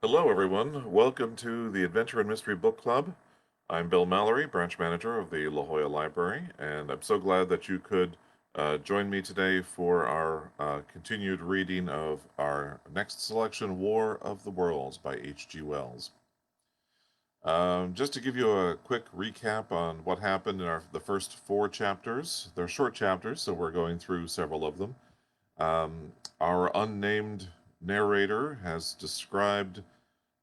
Hello, everyone. Welcome to the Adventure and Mystery Book Club. I'm Bill Mallory, branch manager of the La Jolla Library, and I'm so glad that you could join me today for our continued reading of our next selection, War of the Worlds by H.G. Wells. Just to give you a quick recap on what happened in the first four chapters. They're short chapters, so we're going through several of them. Our unnamed narrator has described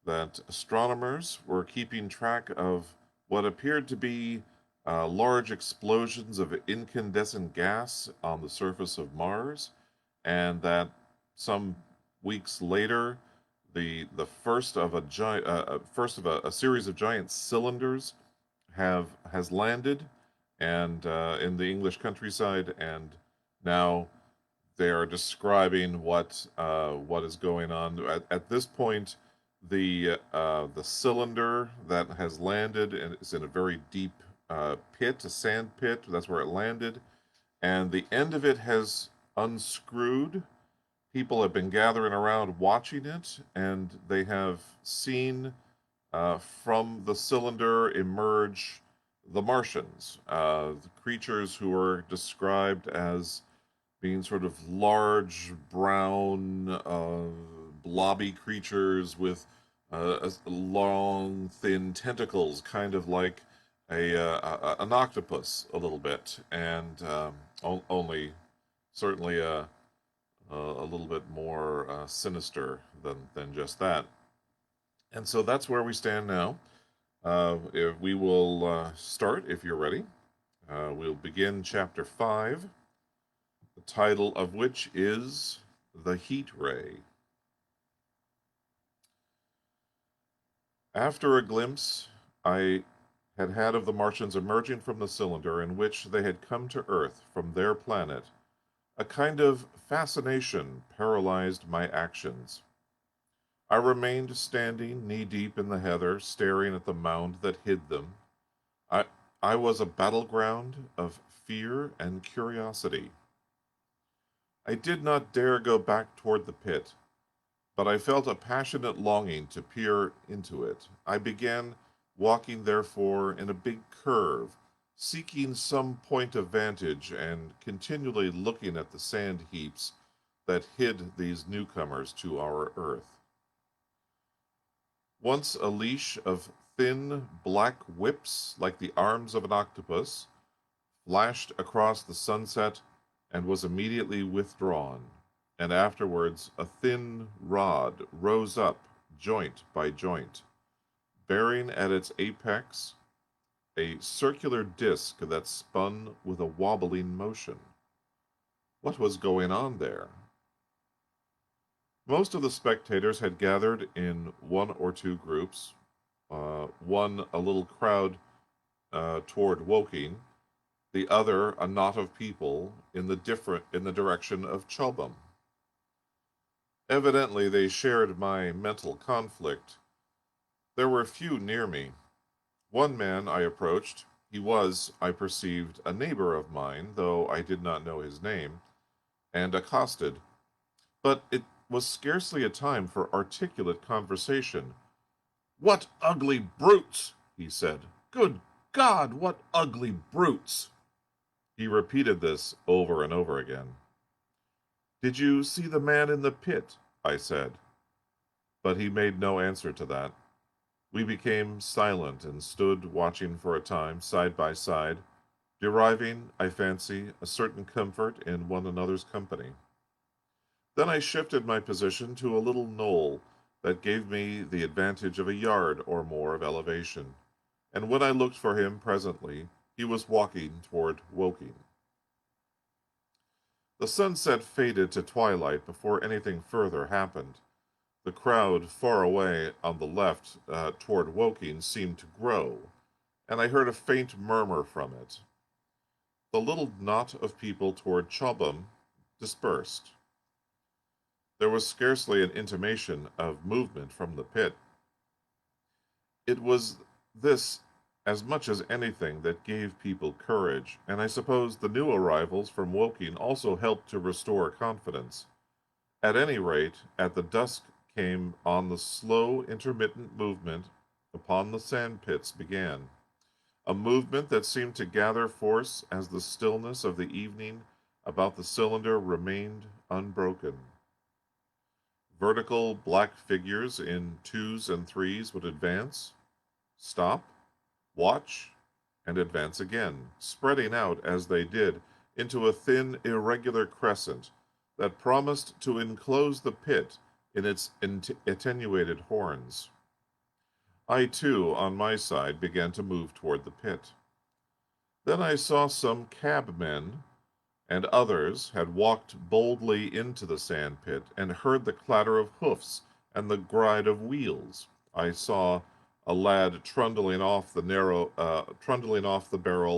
that astronomers were keeping track of what appeared to be large explosions of incandescent gas on the surface of Mars, and that some weeks later, the first of a series of giant cylinders have has landed, and in the English countryside, and now they are describing what is going on. At this point, the cylinder that has landed and is in a very deep pit, a sand pit. That's where it landed, and the end of it has unscrewed. People have been gathering around watching it, and they have seen from the cylinder emerge the Martians, the creatures who are described as being sort of large, brown, blobby creatures with long, thin tentacles, kind of like an octopus, a little bit, and only certainly a little bit more sinister than just that. And so that's where we stand now. If we will start, if you're ready. We'll begin chapter 5, the title of which is The Heat Ray. After a glimpse I had of the Martians emerging from the cylinder in which they had come to Earth from their planet, a kind of fascination paralyzed my actions. I remained standing knee-deep in the heather, staring at the mound that hid them. I, I was a battleground of fear and curiosity. I did not dare go back toward the pit, but I felt a passionate longing to peer into it. I began walking, therefore, in a big curve, seeking some point of vantage and continually looking at the sand heaps that hid these newcomers to our earth. Once a leash of thin black whips, like the arms of an octopus, flashed across the sunset and was immediately withdrawn, and afterwards a thin rod rose up joint by joint, bearing at its apex a circular disk that spun with a wobbling motion. What was going on there? Most of the spectators had gathered in one or two groups, one a little crowd toward Woking, the other a knot of people in the direction of Chobham. Evidently they shared my mental conflict. There were few near me. One man I approached. He was, I perceived, a neighbor of mine, though I did not know his name, and accosted. But it was scarcely a time for articulate conversation. "What ugly brutes!" he said. "Good God, what ugly brutes!" He repeated this over and over again. "Did you see the man in the pit?" I said. But he made no answer to that. We became silent and stood watching for a time, side by side, deriving, I fancy, a certain comfort in one another's company. Then I shifted my position to a little knoll that gave me the advantage of a yard or more of elevation, and when I looked for him presently, he was walking toward Woking. The sunset faded to twilight before anything further happened. The crowd far away on the left toward Woking seemed to grow, and I heard a faint murmur from it. The little knot of people toward Chobham dispersed. There was scarcely an intimation of movement from the pit. It was this as much as anything that gave people courage, and I suppose the new arrivals from Woking also helped to restore confidence. At any rate, at the dusk came on the slow, intermittent movement upon the sand pits began, a movement that seemed to gather force as the stillness of the evening about the cylinder remained unbroken. Vertical black figures in twos and threes would advance, stop, watch, and advance again, spreading out as they did into a thin, irregular crescent that promised to enclose the pit in its attenuated horns. I, too, on my side, began to move toward the pit. Then I saw some cabmen and others had walked boldly into the sand pit and heard the clatter of hoofs and the gride of wheels. I saw a lad trundling off the barrel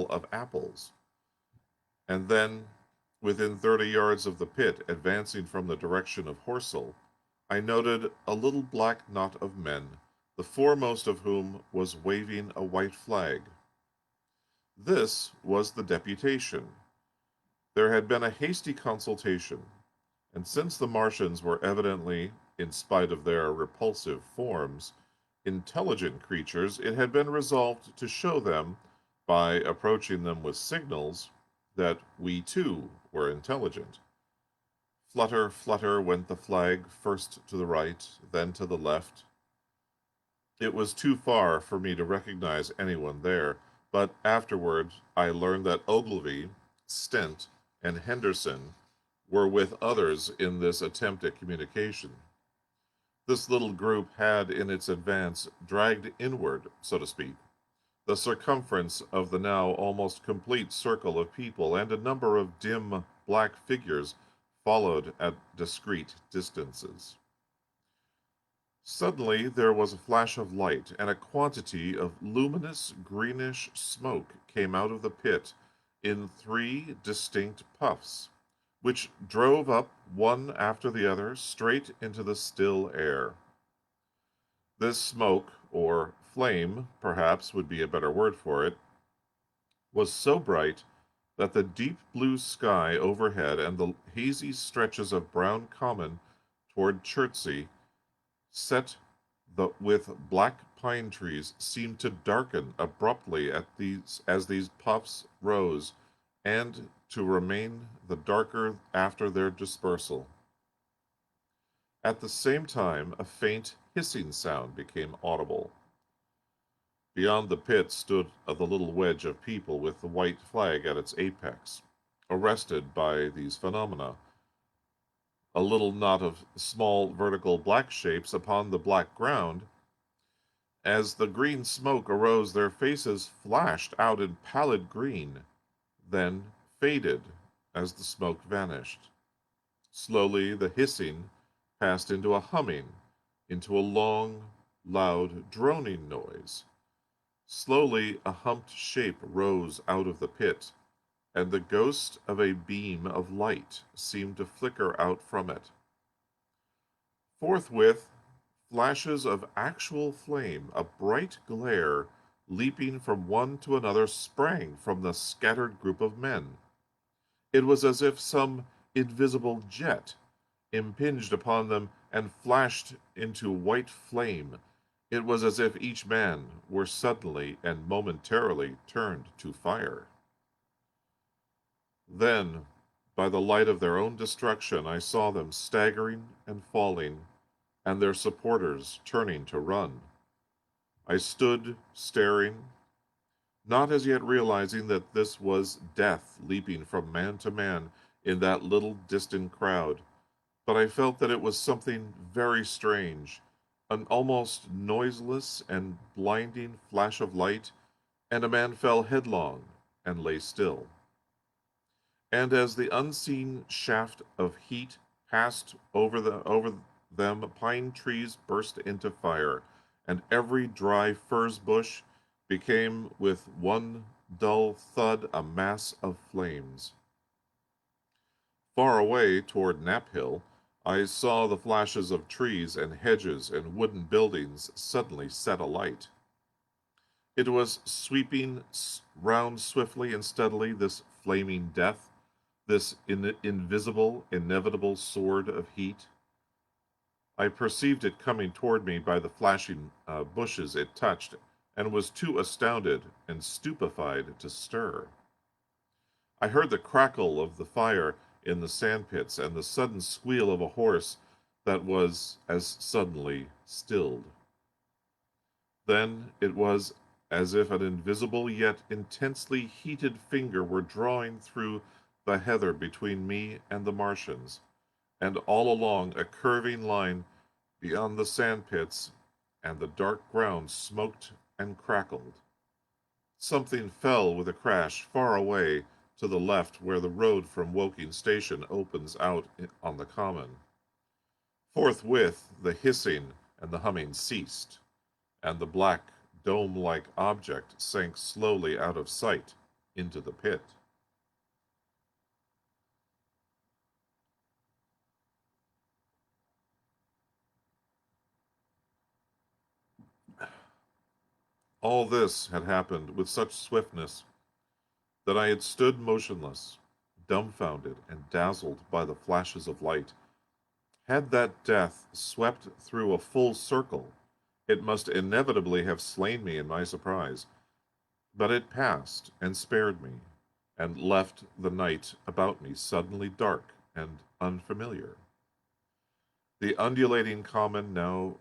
of apples, and then, within 30 yards of the pit, advancing from the direction of Horsell, I noted a little black knot of men, the foremost of whom was waving a white flag. This was the deputation. There had been a hasty consultation, and since the Martians were evidently, in spite of their repulsive forms, intelligent creatures, it had been resolved to show them, by approaching them with signals, that we too were intelligent. Flutter, flutter went the flag, first to the right, then to the left. It was too far for me to recognize anyone there, but afterward I learned that Ogilvy, Stent, and Henderson were with others in this attempt at communication. This little group had in its advance dragged inward, so to speak, the circumference of the now almost complete circle of people, and a number of dim black figures followed at discreet distances. Suddenly there was a flash of light, and a quantity of luminous greenish smoke came out of the pit in 3 distinct puffs, which drove up one after the other straight into the still air. This smoke, or flame, perhaps would be a better word for it, was so bright that the deep blue sky overhead and the hazy stretches of brown common toward Chertsey, set with black pine trees, seemed to darken abruptly as these puffs rose, and to remain the darker after their dispersal. At the same time, a faint hissing sound became audible. Beyond the pit stood the little wedge of people with the white flag at its apex, arrested by these phenomena. A little knot of small vertical black shapes upon the black ground. As the green smoke arose, their faces flashed out in pallid green, then faded as the smoke vanished. Slowly the hissing passed into a humming, into a long, loud, droning noise. Slowly a humped shape rose out of the pit, and the ghost of a beam of light seemed to flicker out from it. Forthwith, flashes of actual flame, a bright glare, leaping from one to another, sprang from the scattered group of men. It was as if some invisible jet impinged upon them and flashed into white flame. It was as if each man were suddenly and momentarily turned to fire. Then, by the light of their own destruction, I saw them staggering and falling, and their supporters turning to run. I stood staring, not as yet realizing that this was death leaping from man to man in that little distant crowd, but I felt that it was something very strange, an almost noiseless and blinding flash of light, and a man fell headlong and lay still. And as the unseen shaft of heat passed over them, pine trees burst into fire, and every dry furze bush became with one dull thud a mass of flames. Far away toward Knapp Hill, I saw the flashes of trees and hedges and wooden buildings suddenly set alight. It was sweeping round swiftly and steadily, this flaming death, this invisible, inevitable sword of heat. I perceived it coming toward me by the flashing bushes it touched, and was too astounded and stupefied to stir. I heard the crackle of the fire in the sandpits and the sudden squeal of a horse that was as suddenly stilled. Then it was as if an invisible yet intensely heated finger were drawing through the heather between me and the Martians, and all along a curving line beyond the sandpits, and the dark ground smoked and crackled. Something fell with a crash far away to the left where the road from Woking Station opens out on the common. Forthwith the hissing and the humming ceased, and the black, dome-like object sank slowly out of sight into the pit. All this had happened with such swiftness that I had stood motionless, dumbfounded and dazzled by the flashes of light. Had that death swept through a full circle, it must inevitably have slain me in my surprise, but it passed and spared me, and left the night about me suddenly dark and unfamiliar. The undulating common now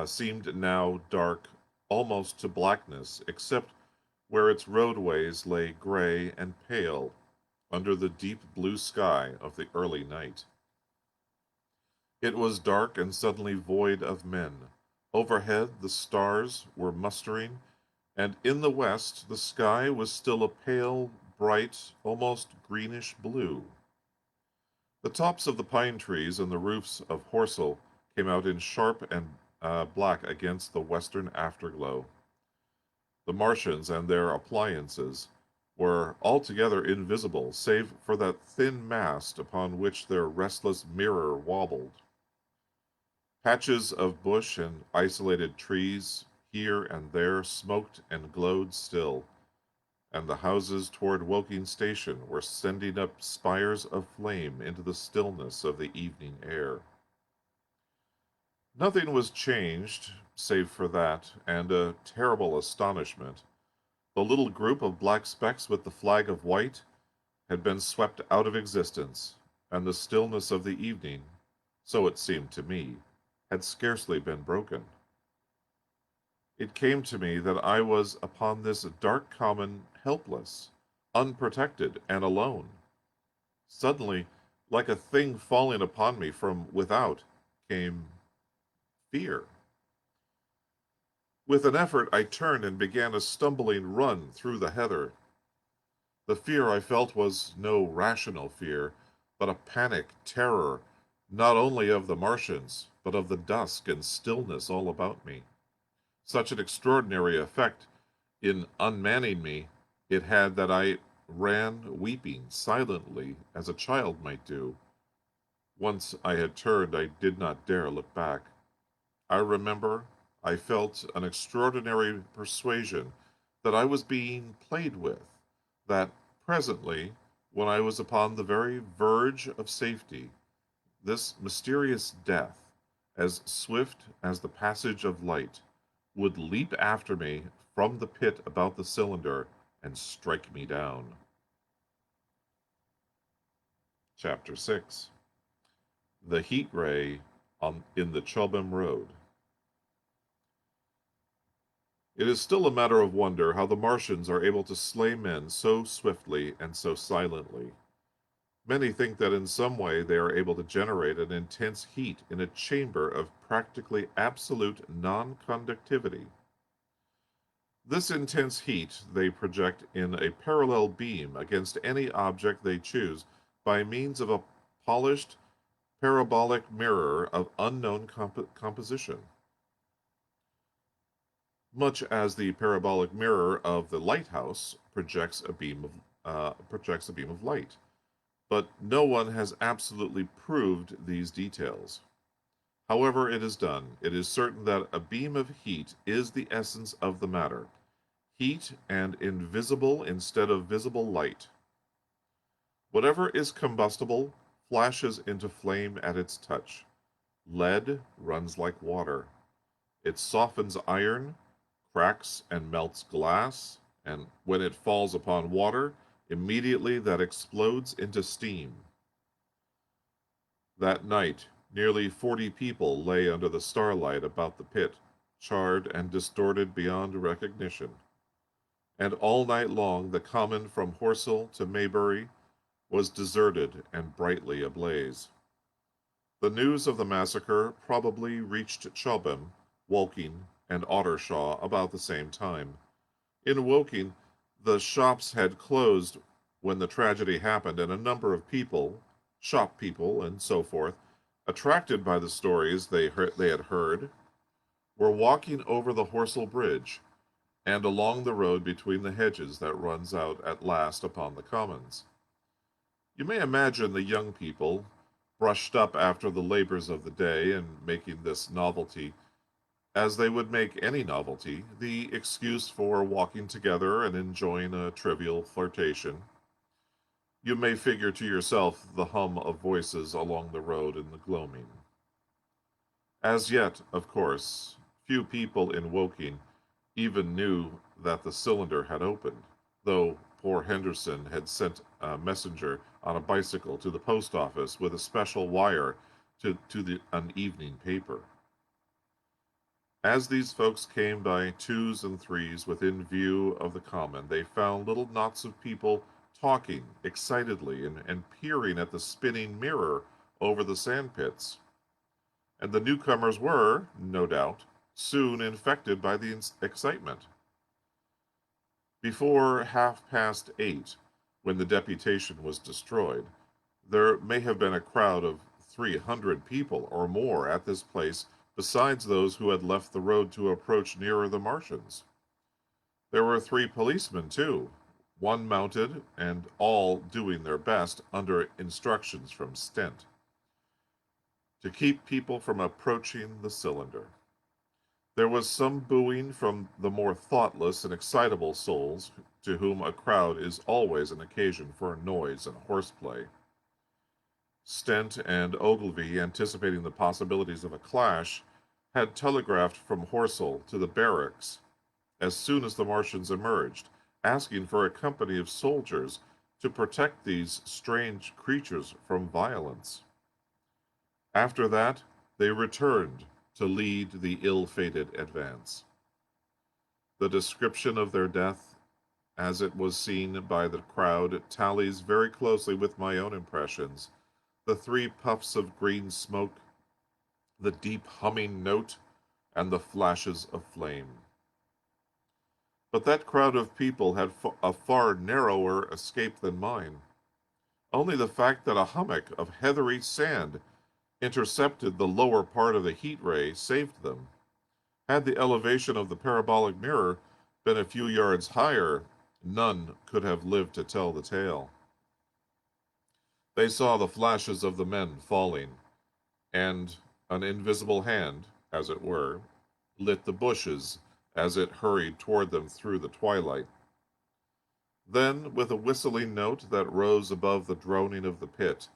seemed now dark almost to blackness, except where its roadways lay gray and pale under the deep blue sky of the early night. It was dark and suddenly void of men. Overhead the stars were mustering, and in the west the sky was still a pale, bright, almost greenish blue. The tops of the pine trees and the roofs of Horsell came out in sharp and black against the western afterglow. The Martians and their appliances were altogether invisible, save for that thin mast upon which their restless mirror wobbled. Patches of bush and isolated trees here and there smoked and glowed still, and the houses toward Woking Station were sending up spires of flame into the stillness of the evening air. Nothing was changed, save for that, and a terrible astonishment. The little group of black specks with the flag of white had been swept out of existence, and the stillness of the evening, so it seemed to me, had scarcely been broken. It came to me that I was upon this dark common helpless, unprotected, and alone. Suddenly, like a thing falling upon me from without, came fear. With an effort I turned and began a stumbling run through the heather. The fear I felt was no rational fear, but a panic terror, not only of the Martians, but of the dusk and stillness all about me. Such an extraordinary effect in unmanning me it had that I ran weeping silently as a child might do. Once I had turned, I did not dare look back. I remember I felt an extraordinary persuasion that I was being played with, that presently, when I was upon the very verge of safety, this mysterious death, as swift as the passage of light, would leap after me from the pit about the cylinder and strike me down. Chapter 6. The Heat Ray in the Chobham Road. It is still a matter of wonder how the Martians are able to slay men so swiftly and so silently. Many think that in some way they are able to generate an intense heat in a chamber of practically absolute non-conductivity. This intense heat they project in a parallel beam against any object they choose by means of a polished parabolic mirror of unknown composition, much as the parabolic mirror of the lighthouse projects a beam of light. But no one has absolutely proved these details. However it is done, it is certain that a beam of heat is the essence of the matter, heat and invisible instead of visible light. Whatever is combustible flashes into flame at its touch. Lead runs like water. It softens iron, cracks and melts glass, and when it falls upon water, immediately that explodes into steam. That night, nearly 40 people lay under the starlight about the pit, charred and distorted beyond recognition. And all night long the common from Horsell to Maybury was deserted and brightly ablaze. The news of the massacre probably reached Chobham, Woking, and Ottershaw about the same time. In Woking, the shops had closed when the tragedy happened, and a number of people, shop people and so forth, attracted by the stories they had heard, were walking over the Horsell Bridge and along the road between the hedges that runs out at last upon the commons. You may imagine the young people, brushed up after the labors of the day and making this novelty, as they would make any novelty, the excuse for walking together and enjoying a trivial flirtation. You may figure to yourself the hum of voices along the road in the gloaming. As yet, of course, few people in Woking even knew that the cylinder had opened, though poor Henderson had sent a messenger on a bicycle to the post office with a special wire to an evening paper. As these folks came by twos and threes within view of the common, they found little knots of people talking excitedly and peering at the spinning mirror over the sandpits. And the newcomers were, no doubt, soon infected by the excitement. Before 8:30, when the deputation was destroyed, there may have been a crowd of 300 people or more at this place, besides those who had left the road to approach nearer the Martians. There were 3 policemen, too, one mounted, and all doing their best, under instructions from Stent, to keep people from approaching the cylinder. There was some booing from the more thoughtless and excitable souls, to whom a crowd is always an occasion for noise and horseplay. Stent and Ogilvy, anticipating the possibilities of a clash, had telegraphed from Horsell to the barracks as soon as the Martians emerged, asking for a company of soldiers to protect these strange creatures from violence. After that, they returned to lead the ill-fated advance. The description of their death, as it was seen by the crowd, tallies very closely with my own impressions. The 3 puffs of green smoke, the deep humming note, and the flashes of flame. But that crowd of people had a far narrower escape than mine. Only the fact that a hummock of heathery sand intercepted the lower part of the heat ray saved them. Had the elevation of the parabolic mirror been a few yards higher, none could have lived to tell the tale. They saw the flashes of the men falling, and an invisible hand, as it were, lit the bushes as it hurried toward them through the twilight. Then, with a whistling note that rose above the droning of the pit,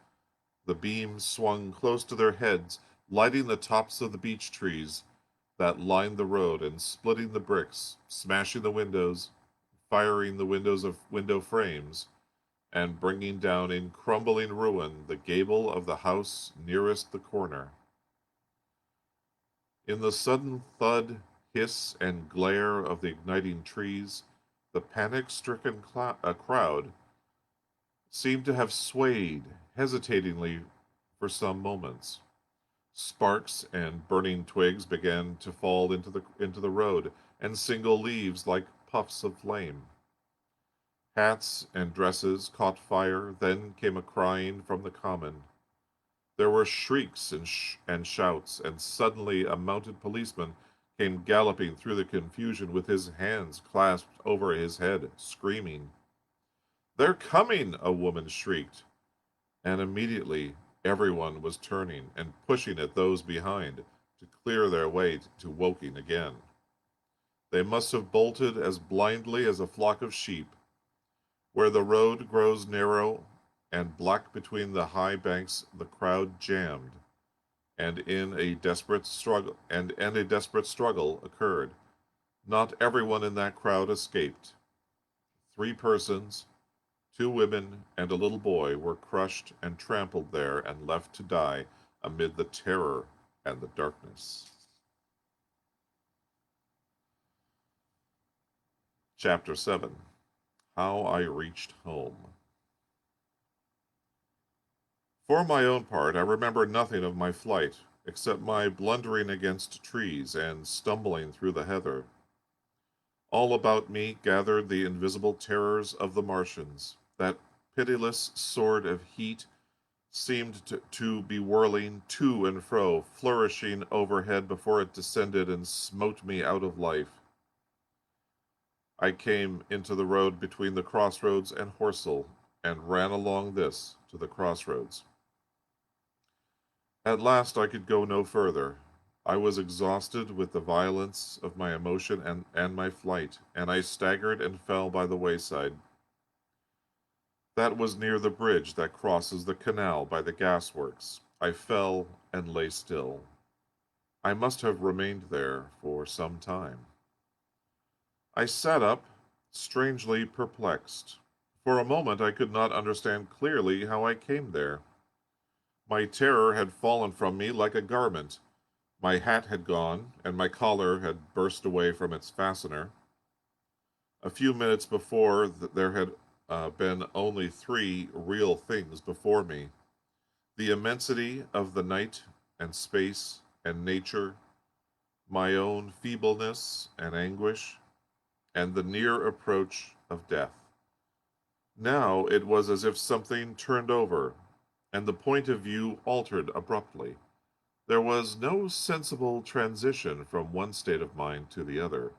the beams swung close to their heads, lighting the tops of the beech trees that lined the road and splitting the bricks, smashing the windows, firing the windows of window frames, and bringing down in crumbling ruin the gable of the house nearest the corner. In the sudden thud, hiss, and glare of the igniting trees, the panic-stricken crowd seemed to have swayed hesitatingly for some moments. Sparks and burning twigs began to fall into the road, and single leaves like puffs of flame. Hats and dresses caught fire, then came a crying from the common. There were shrieks and shouts, and suddenly a mounted policeman came galloping through the confusion with his hands clasped over his head, screaming. "They're coming!" a woman shrieked, and immediately everyone was turning and pushing at those behind to clear their way to Woking again. They must have bolted as blindly as a flock of sheep. Where the road grows narrow and black between the high banks, the crowd jammed, and a desperate struggle occurred. Not everyone in that crowd escaped. 3 persons, 2 women, and a little boy were crushed and trampled there and left to die amid the terror and the darkness. Chapter 7. How I Reached Home. For my own part, I remember nothing of my flight, except my blundering against trees and stumbling through the heather. All about me gathered the invisible terrors of the Martians. That pitiless sword of heat seemed to be whirling to and fro, flourishing overhead before it descended and smote me out of life. I came into the road between the crossroads and Horsell, and ran along this to the crossroads. At last I could go no further. I was exhausted with the violence of my emotion and my flight, and I staggered and fell by the wayside. That was near the bridge that crosses the canal by the gasworks. I fell and lay still. I must have remained there for some time. I sat up, strangely perplexed. For a moment I could not understand clearly how I came there. My terror had fallen from me like a garment. My hat had gone, and my collar had burst away from its fastener. A few minutes before, there had been only 3 real things before me: the immensity of the night and space and nature, my own feebleness and anguish, and the near approach of death. Now it was as if something turned over, and the point of view altered abruptly. There was no sensible transition from one state of mind to the other.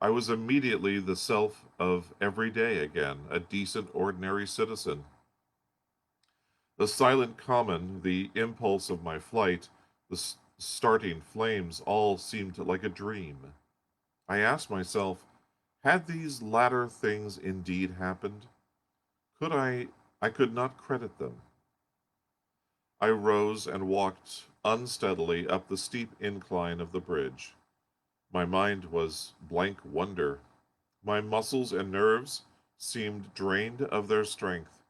I was immediately the self of every day again, a decent, ordinary citizen. The silent common, the impulse of my flight, the starting flames, all seemed like a dream. I asked myself, had these latter things indeed happened? I could not credit them. I rose and walked unsteadily up the steep incline of the bridge. My mind was blank wonder. My muscles and nerves seemed drained of their strength.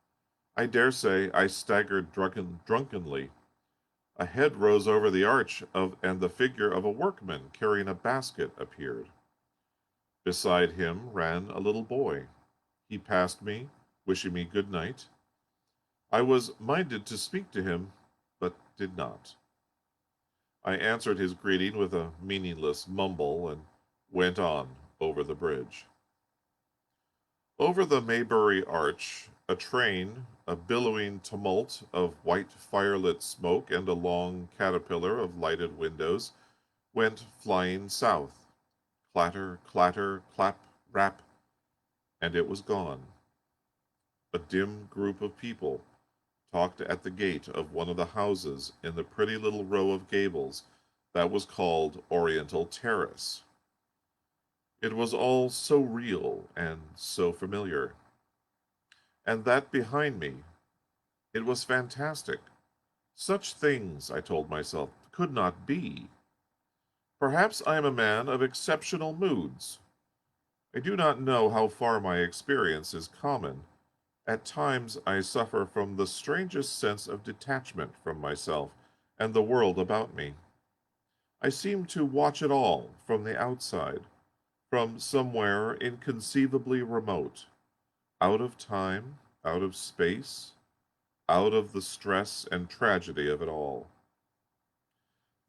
I dare say I staggered drunkenly. A head rose over the arch and the figure of a workman carrying a basket appeared. Beside him ran a little boy. He passed me, wishing me good night. I was minded to speak to him, but did not. I answered his greeting with a meaningless mumble and went on over the bridge. Over the Maybury Arch, a train, a billowing tumult of white firelit smoke and a long caterpillar of lighted windows, went flying south. Clatter, clatter, clap, rap, and it was gone. A dim group of people talked at the gate of one of the houses in the pretty little row of gables that was called Oriental Terrace. It was all so real and so familiar. And that behind me, it was fantastic. Such things, I told myself, could not be. Perhaps I am a man of exceptional moods. I do not know how far my experience is common. At times I suffer from the strangest sense of detachment from myself and the world about me. I seem to watch it all from the outside, from somewhere inconceivably remote, out of time, out of space, out of the stress and tragedy of it all.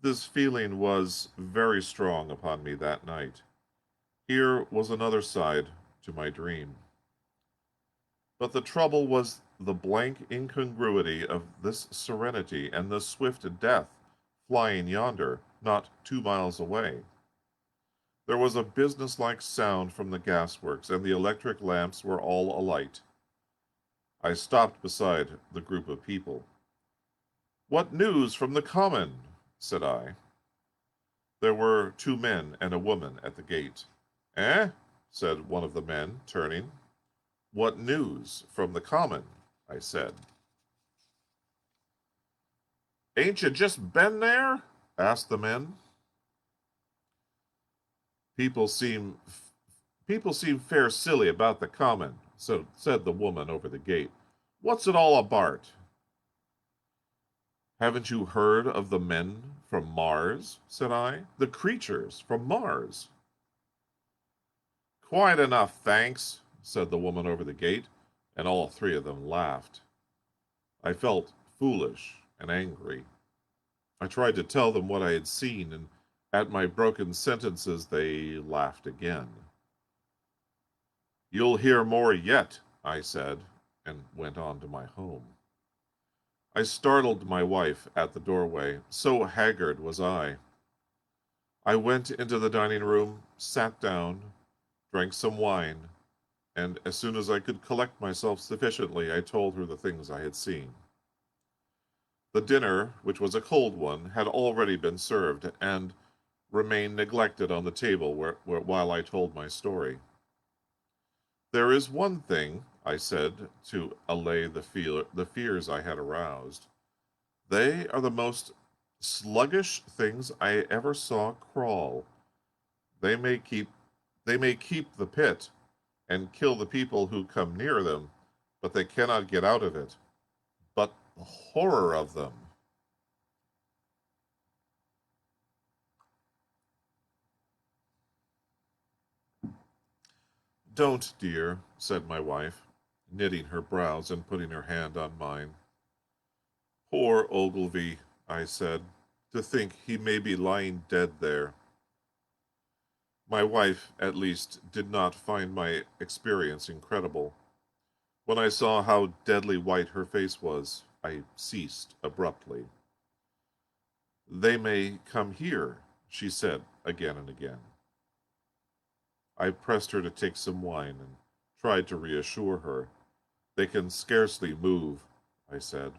This feeling was very strong upon me that night. Here was another side to my dream. But the trouble was the blank incongruity of this serenity and the swift death flying yonder, not 2 miles away. There was a businesslike sound from the gasworks, and the electric lamps were all alight. I stopped beside the group of people. "What news from the common?" said I. There were 2 men and a woman at the gate. "Eh?" said one of the men, turning. "What news from the common?" I said. Ain't you just been there? Asked the men. People seem people seem fair silly about the common, so said the woman over the gate. What's it all about? Haven't you heard of the men from Mars? Said I. The creatures from Mars. Quite enough, thanks, said the woman over the gate, and all three of them laughed. I felt foolish and angry. I tried to tell them what I had seen, and at my broken sentences they laughed again. You'll hear more yet, I said, and went on to my home. I startled my wife at the doorway, so haggard was I. I went into the dining room, sat down, drank some wine, and as soon as I could collect myself sufficiently, I told her the things I had seen. The dinner, which was a cold one, had already been served, and remained neglected on the table while I told my story. There is one thing, I said, to allay the fears I had aroused. They are the most sluggish things I ever saw crawl. They may keep they may keep the pit and kill the people who come near them, but they cannot get out of it. But the horror of them! Don't, dear, said my wife, knitting her brows and putting her hand on mine. Poor Ogilvy, I said, to think he may be lying dead there. My wife, at least, did not find my experience incredible. When I saw how deadly white her face was, I ceased abruptly. They may come here, she said again and again. I pressed her to take some wine and tried to reassure her. They can scarcely move, I said.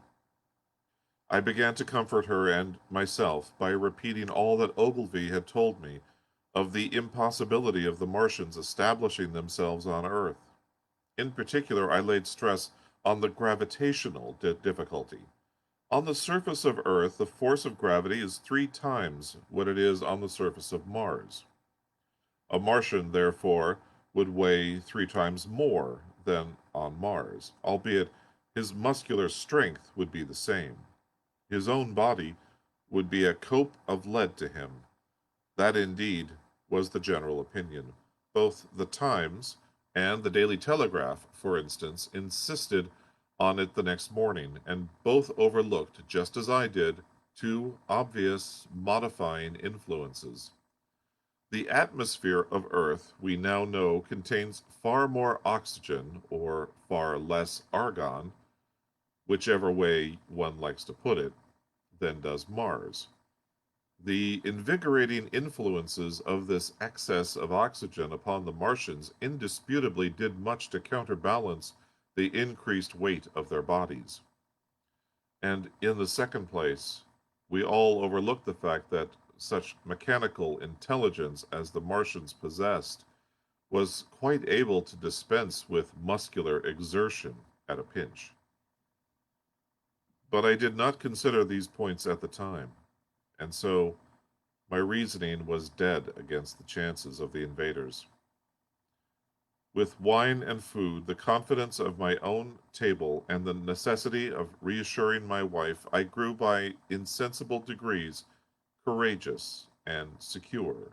I began to comfort her and myself by repeating all that Ogilvy had told me of the impossibility of the Martians establishing themselves on Earth. In particular, I laid stress on the gravitational difficulty. On the surface of Earth, the force of gravity is 3 times what it is on the surface of Mars. A Martian, therefore, would weigh 3 times more than on Mars, albeit his muscular strength would be the same. His own body would be a cope of lead to him. That indeed was the general opinion. Both the Times and the Daily Telegraph, for instance, insisted on it the next morning, and both overlooked, just as I did, 2 obvious modifying influences. The atmosphere of Earth, we now know, contains far more oxygen, or far less argon, whichever way one likes to put it, than does Mars. The invigorating influences of this excess of oxygen upon the Martians indisputably did much to counterbalance the increased weight of their bodies. And in the second place, we all overlook the fact that such mechanical intelligence as the Martians possessed was quite able to dispense with muscular exertion at a pinch. But I did not consider these points at the time, and so my reasoning was dead against the chances of the invaders. With wine and food, the confidence of my own table, and the necessity of reassuring my wife, I grew by insensible degrees courageous and secure.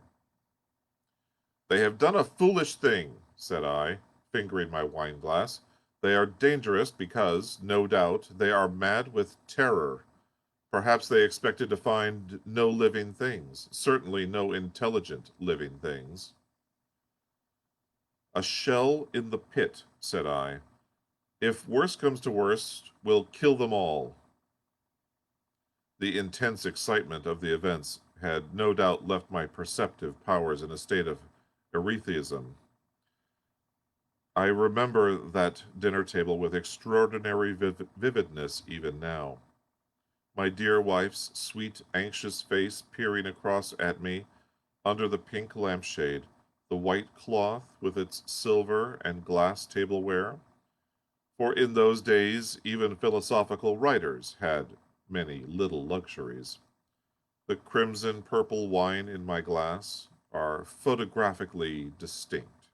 They have done a foolish thing, said I, fingering my wine glass. They are dangerous because, no doubt, they are mad with terror. Perhaps they expected to find no living things, certainly no intelligent living things. A shell in the pit, said I. If worst comes to worst, we'll kill them all. The intense excitement of the events had no doubt left my perceptive powers in a state of erethism. I remember that dinner table with extraordinary vividness even now. My dear wife's sweet, anxious face peering across at me under the pink lampshade, the white cloth with its silver and glass tableware. For in those days even philosophical writers had many little luxuries. The crimson purple wine in my glass are photographically distinct.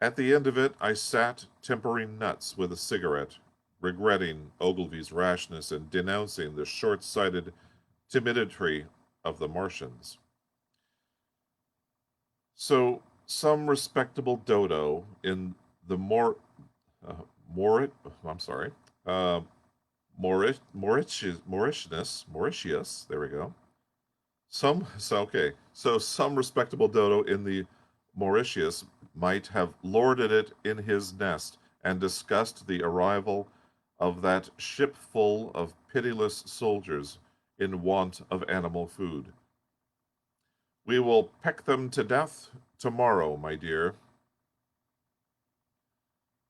At the end of it, I sat tempering nuts with a cigarette, regretting Ogilvy's rashness and denouncing the short sighted timidity of the Martians. So, some respectable dodo in the uh, Morit, I'm sorry, uh, Mauritius, there we go. So some respectable dodo in the Mauritius might have lorded it in his nest and discussed the arrival of that ship full of pitiless soldiers in want of animal food. We will peck them to death tomorrow, my dear.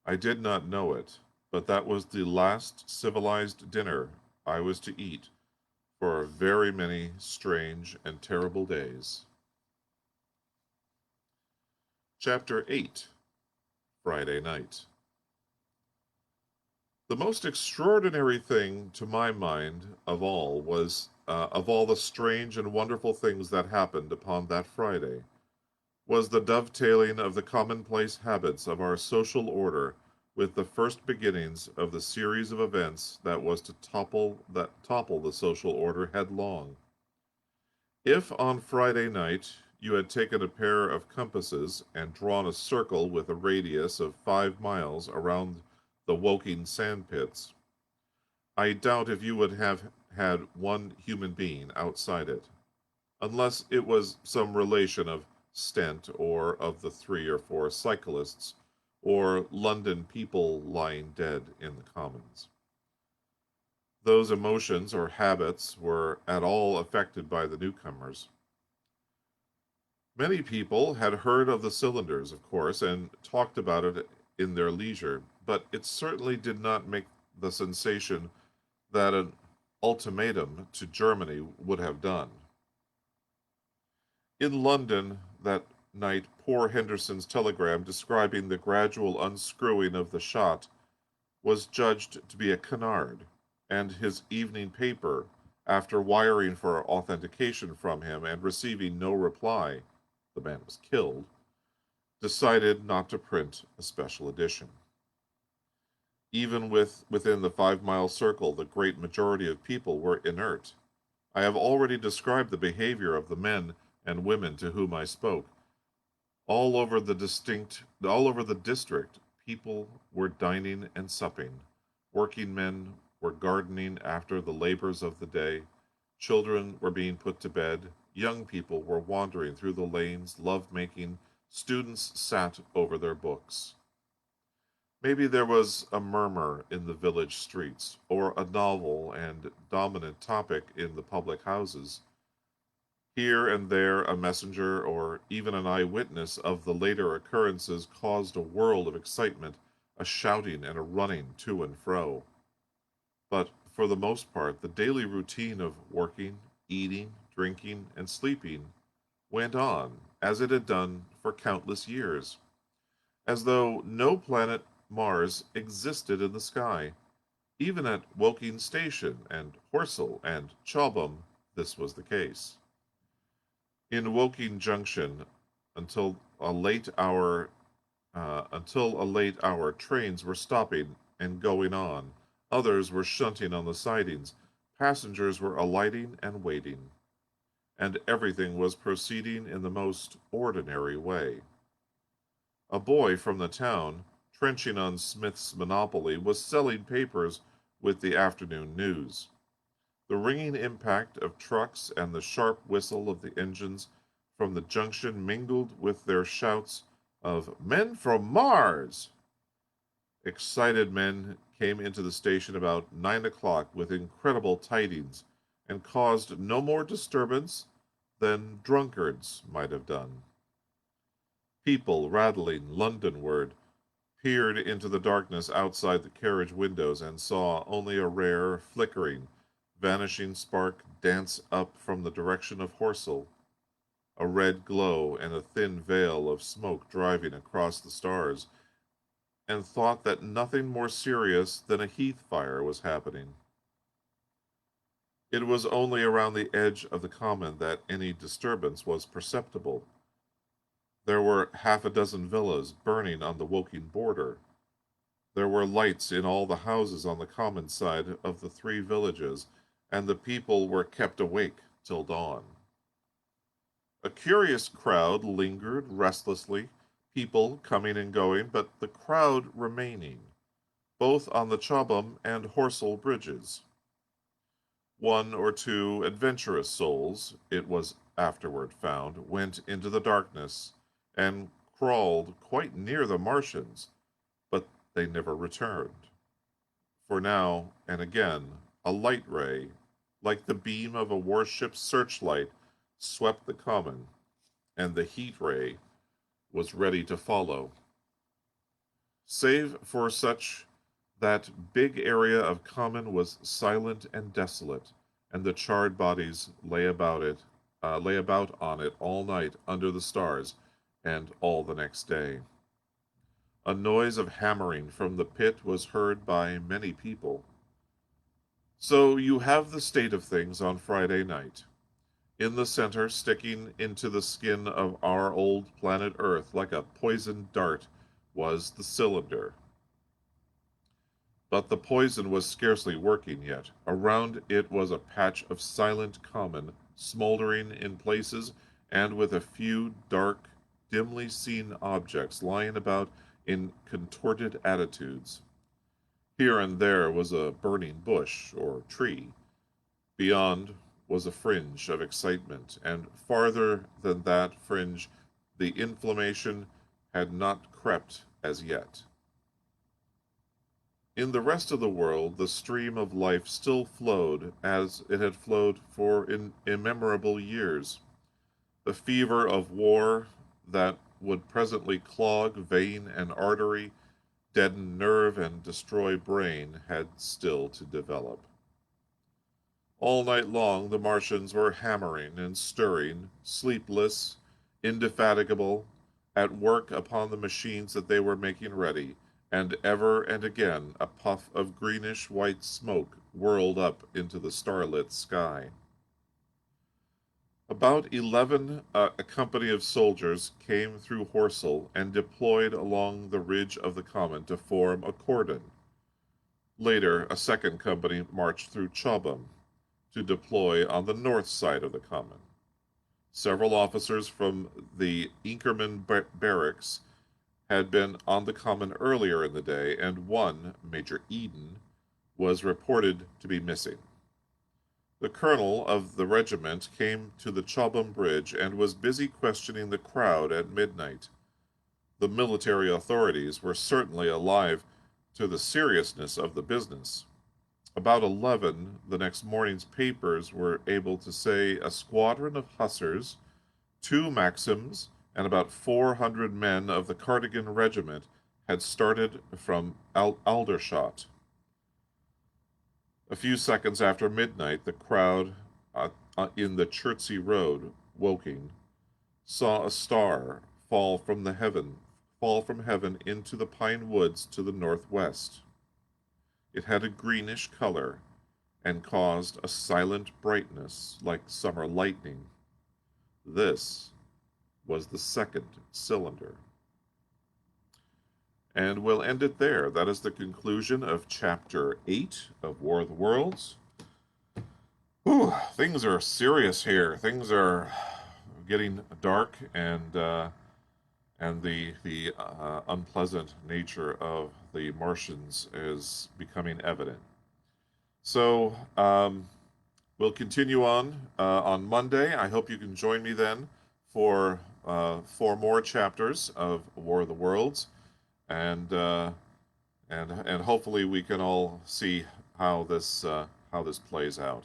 I did not know it, but that was the last civilized dinner I was to eat for very many strange and terrible days. Chapter 8, Friday Night. The most extraordinary thing to my mind of all of all the strange and wonderful things that happened upon that Friday, was the dovetailing of the commonplace habits of our social order with the first beginnings of the series of events that was to topple the social order headlong. If on Friday night you had taken a pair of compasses and drawn a circle with a radius of 5 miles around the Woking sandpits, I doubt if you would have had one human being outside it, unless it was some relation of Stent or of the 3 or 4 cyclists or London people lying dead in the commons. Those emotions or habits were at all affected by the newcomers. Many people had heard of the cylinders, of course, and talked about it in their leisure, but it certainly did not make the sensation that an ultimatum to Germany would have done. In London that night, poor Henderson's telegram describing the gradual unscrewing of the shot was judged to be a canard, and his evening paper, after wiring for authentication from him and receiving no reply, the man was killed, decided not to print a special edition. Even within the 5 mile circle, the great majority of people were inert. I have already described the behavior of the men and women to whom I spoke. All over the district, people were dining and supping. Working men were gardening after the labors of the day. Children were being put to bed. Young people were wandering through the lanes, love making. Students sat over their books. Maybe there was a murmur in the village streets, or a novel and dominant topic in the public houses. Here and there a messenger or even an eyewitness of the later occurrences caused a world of excitement, a shouting and a running to and fro. But for the most part, the daily routine of working, eating, drinking, and sleeping went on as it had done for countless years, as though no planet Mars existed in the sky. Even at Woking Station and Horsell and Chobham, this was the case. In Woking Junction, until a late hour, trains were stopping and going on. Others were shunting on the sidings. Passengers were alighting and waiting, and everything was proceeding in the most ordinary way. A boy from the town, trenching on Smith's monopoly, was selling papers with the afternoon news. The ringing impact of trucks and the sharp whistle of the engines from the junction mingled with their shouts of "Men from Mars!" Excited men came into the station about 9 o'clock with incredible tidings, and caused no more disturbance than drunkards might have done. People rattling Londonward peered into the darkness outside the carriage windows and saw only a rare, flickering, vanishing spark dance up from the direction of Horsell, a red glow and a thin veil of smoke driving across the stars, and thought that nothing more serious than a heath fire was happening. It was only around the edge of the common that any disturbance was perceptible. There were half a dozen villas burning on the Woking border. There were lights in all the houses on the common side of the three villages, and the people were kept awake till dawn. A curious crowd lingered restlessly, people coming and going, but the crowd remaining, both on the Chobham and Horsell bridges. One or two adventurous souls, it was afterward found, went into the darkness and crawled quite near the Martians, but they never returned. For now and again a light ray, like the beam of a warship's searchlight, swept the common, and the heat ray was ready to follow. Save for such, that big area of common was silent and desolate, and the charred bodies lay about on it all night under the stars, and all the next day. A noise of hammering from the pit was heard by many people. So you have the state of things on Friday night. In the center, sticking into the skin of our old planet Earth like a poisoned dart, was the cylinder. But the poison was scarcely working yet. Around it was a patch of silent common, smoldering in places, and with a few dark, dimly seen objects lying about in contorted attitudes. Here and there was a burning bush or tree. Beyond was a fringe of excitement, and farther than that fringe the inflammation had not crept as yet. In the rest of the world the stream of life still flowed as it had flowed for immemorable years. The fever of war that would presently clog vein and artery, deaden nerve, and destroy brain had still to develop. All night long the Martians were hammering and stirring, sleepless, indefatigable, at work upon the machines that they were making ready, and ever and again a puff of greenish-white smoke whirled up into the starlit sky. About 11 a company of soldiers came through Horsell and deployed along the ridge of the common to form a cordon. Later a second company marched through Chobham to deploy on the north side of the common. Several officers from the Inkerman barracks had been on the common earlier in the day, and one, Major Eden, was reported to be missing. The colonel of the regiment came to the Chobham Bridge and was busy questioning the crowd at midnight. The military authorities were certainly alive to the seriousness of the business. About 11, the next morning's papers were able to say a squadron of hussars, two Maxims, and about 400 men of the Cardigan Regiment had started from Aldershot. A few seconds after midnight, the crowd in the Chertsey Road, Woking, saw a star fall from heaven into the pine woods to the northwest. It had a greenish color and caused a silent brightness like summer lightning. This was the second cylinder. And we'll end it there. That is the conclusion of Chapter 8 of War of the Worlds. Whew, things are serious here. Things are getting dark, and the unpleasant nature of the Martians is becoming evident. So we'll continue on Monday. I hope you can join me then for 4 more chapters of War of the Worlds, and hopefully we can all see how this plays out.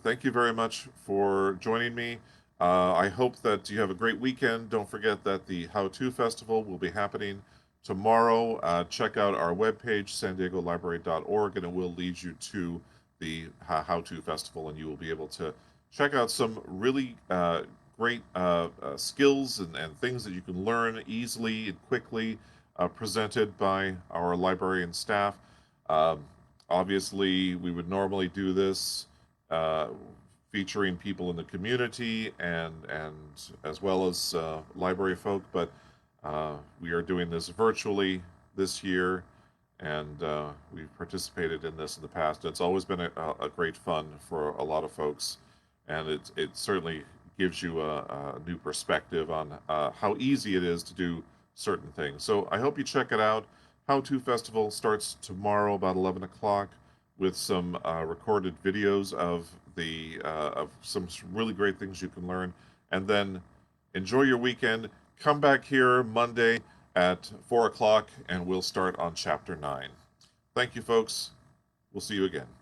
Thank you very much for joining me. I hope that you have a great weekend. Don't forget that the How To Festival will be happening tomorrow. Check out our webpage, sandiegolibrary.org, and it will lead you to the How To Festival, and you will be able to check out some really great skills and things that you can learn easily and quickly, presented by our librarian staff. Obviously, we would normally do this uh, featuring people in the community and as well as library folk. But we are doing this virtually this year, and we've participated in this in the past. It's always been a great fun for a lot of folks, and it certainly gives you a new perspective on how easy it is to do certain things. So I hope you check it out. How To Festival starts tomorrow about 11 o'clock with some recorded videos of some really great things you can learn, and then enjoy your weekend. Come back here Monday at 4 o'clock, and we'll start on Chapter 9. Thank you, folks. We'll see you again.